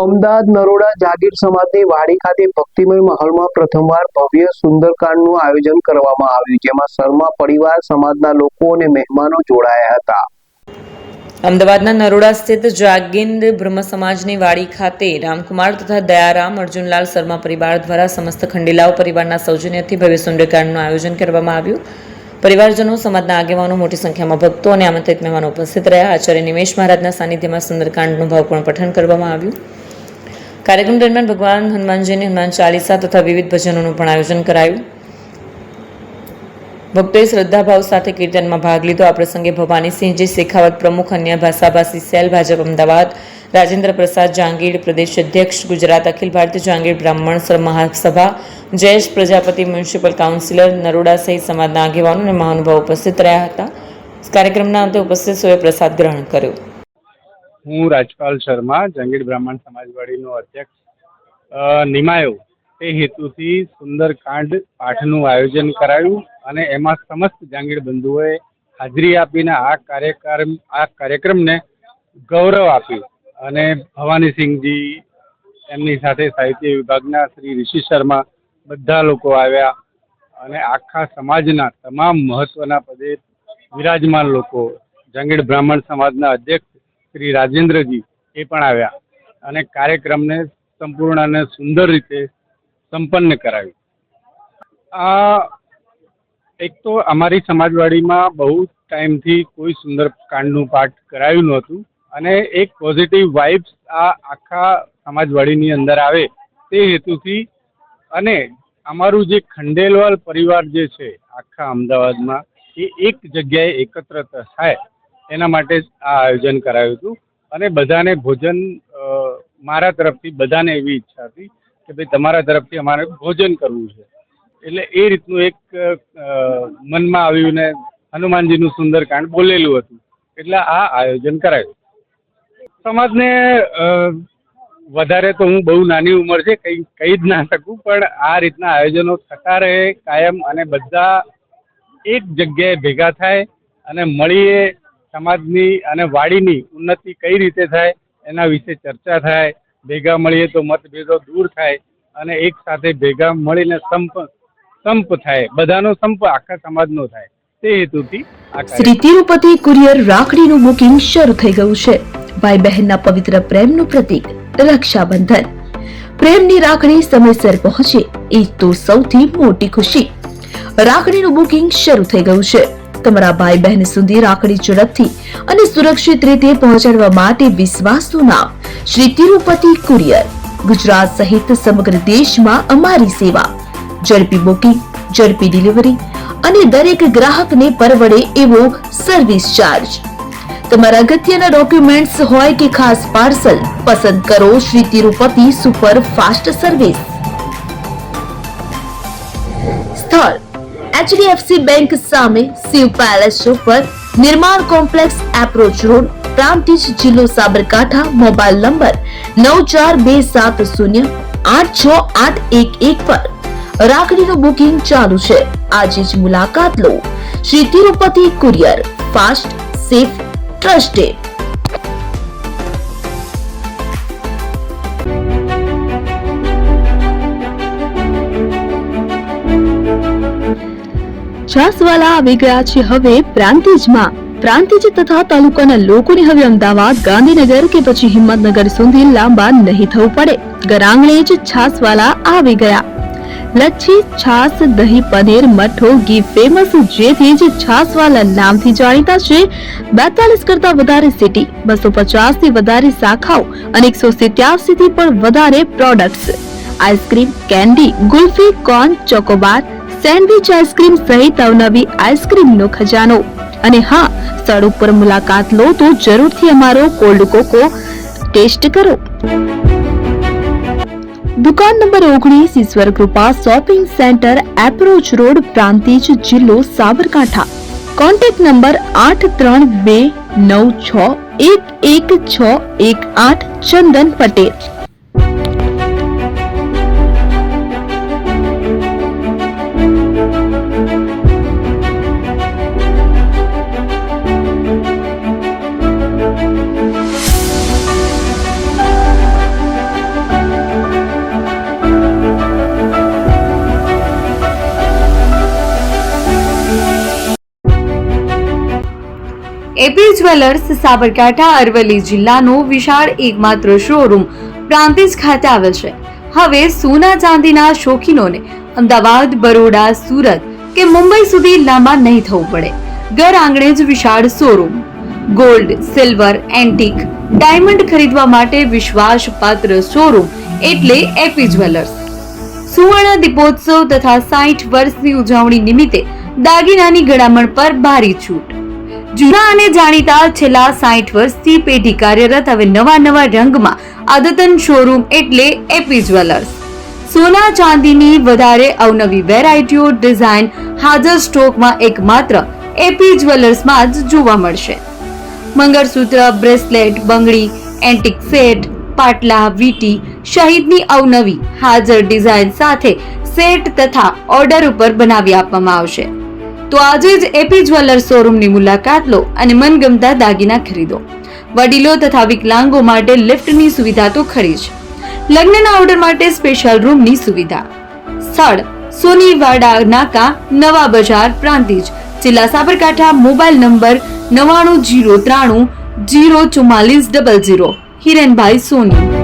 અમદાવાદ નરોડા જાગીર સમાજની વાડી ખાતે ભક્તિમય માહોલમાં પ્રથમવાર ભવ્ય સુંદરકાંડનું આયોજન કરવામાં આવ્યું, જેમાં શર્મા પરિવાર સમાજના લોકો અને મહેમાનો જોડાયા હતા. અમદાવાદના નરોડા સ્થિત જાગીર બ્રહ્મ સમાજની વાડી ખાતે રામકુમાર તથા દયારામ અર્જુનલાલ શર્મા પરિવાર દ્વારા સમસ્ત ખંડેલાઓ પરિવારના સૌજન્યથી ભવ્ય સુંદરકાંડનું આયોજન કરવામાં આવ્યું. પરિવારજનો, સમાજના આગેવાનો, મોટી સંખ્યામાં ભક્તો અને આમંત્રિત મહેમાનો ઉપસ્થિત રહ્યા. આચાર્ય નિમેશ મહારાજના સાનિધ્યમાં સુંદરકાંડનું ભાવપૂર્ણ પઠન કરવામાં આવ્યું. કાર્યક્રમ દરમિયાન ભગવાન હનુમાનજીની હનુમાન ચાલીસા તથા વિવિધ ભજનોનું પણ આયોજન કરાયું. ભક્તોએ શ્રદ્ધાભાવ સાથે કીર્તનમાં ભાગ લીધો. આ પ્રસંગે ભવાનીસિંહજી શેખાવત પ્રમુખ, અન્ય ભાષાભાષી સેલ ભાજપ અમદાવાદ, રાજેન્દ્ર પ્રસાદ જાંગીર પ્રદેશ અધ્યક્ષ ગુજરાત, અખિલ ભારતીય જાંગીર બ્રાહ્મણ મહાસભા, જયેશ પ્રજાપતિ મ્યુનિસિપલ કાઉન્સિલર નરોડા સહિત સમાજના આગેવાનો અને મહાનુભાવો ઉપસ્થિત રહ્યા હતા. કાર્યક્રમના અંતે ઉપસ્થિત સૌએ પ્રસાદ ગ્રહણ કર્યો. હું રાજપાલ શર્મા, જાંગીર બ્રાહ્મણ સમાજવાડીનો અધ્યક્ષ નિમાયો. તે હેતુથી સુંદરકાંડ પાઠનું આયોજન કરાયું અને એમાં સમસ્ત જાંગીર બંધુઓએ હાજરી આપીને આ કાર્યક્રમને ગૌરવ આપ્યું. અને ભવાનીસિંહજી, એમની સાથે સાહિત્ય વિભાગના શ્રી ઋષિ શર્મા, બધા લોકો આવ્યા અને આખા સમાજના તમામ મહત્વના પદે વિરાજમાન લોકો, જાંગીર બ્રાહ્મણ સમાજના અધ્યક્ષ શ્રી રાજેન્દ્રજી એ પણ આવ્યા અને કાર્યક્રમને સંપૂર્ણ અને સુંદર રીતે સંપન્ન કરાવ્યું. આ એક તો અમારી સમાજવાડીમાં બહુ ટાઈમથી કોઈ સુંદરકાંડનું પાઠ કરાયું નહોતું અને એક પોઝિટિવ વાઇબ્સ આ આખા સમાજવાડીની અંદર આવે તે હેતુથી અને અમારું જે ખંડેલવાલ પરિવાર જે છે આખા અમદાવાદમાં એ એક જગ્યાએ એકત્ર થાય એના માટે જ આ આયોજન કરાયું હતું. અને બધાને ભોજન, મારા તરફથી બધાને એવી ઈચ્છા હતી કે ભાઈ તમારા તરફથી અમારે ભોજન કરવું છે, એટલે એ રીતનું એક મનમાં આવ્યું ને હનુમાનજીનું સુંદરકાંડ બોલેલું હતું, એટલે આ આયોજન કરાયું. સમાજને વધારે તો હું બહુ નાની ઉંમર છે, કહી જ ના શકું, પણ આ રીતના આયોજનો થતા રહે કાયમ અને બધા એક જગ્યાએ ભેગા થાય અને મળીએ સમાજની અને વાડીની ઉન્નતિ કઈ રીતે થાય એના વિશે ચર્ચા થાય, ભેગા મળીએ તો મતભેદો દૂર થાય અને એક સાથે ભેગા મળીને સંપ થાય, બધાનો સંપ આખા સમાજનો થાય, તે હેતુથી શ્રી તિરુપતિ કુરિયર રાખડીનું બુકિંગ શરૂ થઈ ગયું છે. ભાઈ બહેનના પવિત્ર પ્રેમનું પ્રતીક રક્ષાબંધન. પ્રેમની રાખડી સમયસર પહોંચે એ તો સૌથી મોટી ખુશી. રાખડીનું બુકિંગ શરૂ થઈ ગયું છે. તમારા ભાઈ બહેન સુધી રાખડી ઝડપથી અને સુરક્ષિત રીતે પહોંચાડવા માટે વિશ્વાસનું નામ શ્રી તિરુપતિ કુરિયર. ગુજરાત સહિત સમગ્ર દેશમાં અમારી સેવા. ઝડપી બુકિંગ, ઝડપી ડિલિવરી અને દરેક ગ્રાહકને પરવડે એવો સર્વિસ ચાર્જ. તમારા અગત્યના ડોક્યુમેન્ટ્સ હોય કે ખાસ પાર્સલ, પસંદ કરો Shri Tirupati super fast service. સ્થળ HDFC બેંક સામે, શિવ પેલેસ ઉપર, નિર્માણ કોમ્પ્લેક્સ, એપ્રોચ રોડ, પ્રાંતિજ, જિલ્લો સાબરકાંઠા. મોબાઈલ નંબર 9427086811 પર. રાખડીનું બુકિંગ ચાલુ છે. આજે જ મુલાકાત લો. Shri Tirupati courier, fast, safe, trusted. Chhaswala આવી ગયા છે હવે પ્રાંતિજમાં. પ્રાંતિજ તથા તાલુકાના લોકોને હવે અમદાવાદ, ગાંધીનગર કે પછી હિંમતનગર સુધી લાંબા નહીં થવું પડે. ઘર આંગણે જ છાસવાલા આવી ગયા. લચ્છી, છાસ, દહીં, પનીર, મઠો, ઘી ફેમસ, જેથી જ છાસવાલા નામથી જાણીતા છે. 42 કરતા વધારે સિટી, 250 થી વધારે શાખાઓ અને 187 થી પણ વધારે products. Ice cream, candy, kulfi, corn, Chocobar, sandwich ice cream સહિત અવનવી આઈસ્ક્રીમનો ખજાનો. અને હા, સ્થળ ઉપર મુલાકાત લો તો જરૂરથી અમારો કોલ્ડ કોકો ટેસ્ટ કરો. દુકાન નંબર 19, Ishwar Krupa shopping centre, approach road, Prantij, જિલ્લો Sabarkantha. Contact number 8326111618. Chandan Patel. AP jewellers Sabarkantha Aravalli જિલ્લાનો વિશાળ એકમાત્ર શોરૂમ પ્રાંતિજ ખાતે આવેલ છે. હવે સોના ચાંદીના શોખીનોને અમદાવાદ, બરોડા, સુરત કે મુંબઈ સુધી લાંબા નહીં થવું પડે. ઘર આંગણે જ વિશાળ showroom. Gold, silver, antique, diamond ખરીદવા માટે વિશ્વાસપાત્ર શોરૂમ એટલે એપી જ્વેલર્સ. સુવર્ણ દીપોત્સવ તથા 60 વર્ષની ઉજવણી નિમિત્તે દાગીનાની ગળામણ પર ભારી છૂટ. જૂના અને જાણીતા છેલ્લા 60 વર્ષથી પેઢી કાર્યરત હવે નવા રંગમાં અદ્યતન શોરૂમ એટલે એપી જ્વેલર્સ. સોના ચાંદીની વધારે અવનવી વેરાયટીઓ, ડિઝાઇન હાજર સ્ટોકમાં એકમાત્ર એપી જ્વેલર્સમાં જ જોવા મળશે. મંગળસૂત્ર, બ્રેસલેટ, બંગડી, એન્ટિક સેટ, પાટલા, વીટી સહિતની અવનવી હાજર ડિઝાઇન સાથે સેટ તથા ઓર્ડર ઉપર બનાવી આપવામાં આવશે. તો આજે જ એપી જ્વેલર્સ શોરૂમની મુલાકાત લો અને મનગમતા દાગીના ખરીદો. વડીલો તથા વિકલાંગો માટે લિફ્ટની સુવિધા તો ખરી જ. લગ્નના ઓર્ડર માટે સ્પેશિયલ રૂમની સુવિધા. સ્થળ સોનીવાડા નાકા, નવા બજાર, પ્રાંતિજ, જિલ્લા સાબરકાંઠા. Mobile number 9903 04400. હિરેનભાઈ સોની.